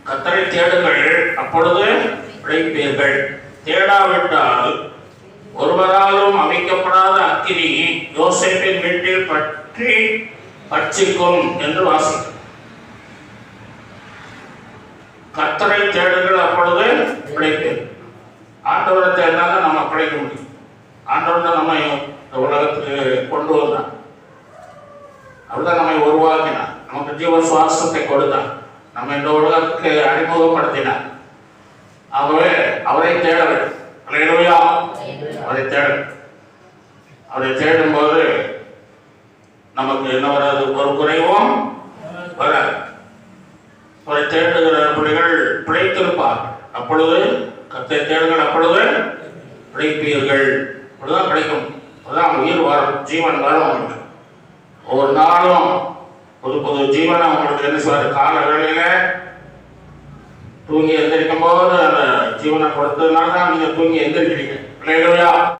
கர்த்தரை தேடுங்கள், அப்பொழுது பிழைப்பீர்கள். தேடாவிட்டால் ஒருவராலும் அமைக்கப்படாத அக்கினி யோசேப்பின் வீட்டில் பற்றி பட்சிக்கும் என்று வாசிக்கும். கர்த்தரை தேடுங்கள், அப்பொழுது பிழைப்பீர்கள். ஆண்டவரை தேடினாலும் நம்ம பிழைக்க முடியும். ஆண்டவர் தான் நம்ம இந்த உலகத்துக்கு கொண்டு வந்தான். அவர்தான் நம்மை உருவாக்கினார், நமக்கு ஜீவ சுவாசத்தை கொடுத்தார், நம்ம இந்த உலகத்துக்கு அறிமுகப்படுத்தினார். ஆகவே அவரை தேட வேண்டும். அல்லேலூயா. அவரை தேட, அவரை தேடும்போது நமக்கு என்ன வராது, ஒரு குறைவும் வராது. அவரை தேடுகிற பிள்ளைகள் பிழைத்திருப்பார். அப்பொழுது கர்த்தரை தேடுங்கள், அப்பொழுது பிழைப்பீர்கள். அப்படிதான் பிழைக்கும். அதுதான் உயிர் வரும், ஜீவன் வரும். அவங்களுக்கு ஒவ்வொரு நாளும் புது புது ஜீவனை அவங்களுக்கு என்ன செய்வார். கால வேளையில தூங்கி எந்திரிக்கும் போது அந்த ஜீவனை கொடுத்ததுனால தான் நீங்க தூங்கி எந்திரிக்கிறீங்க.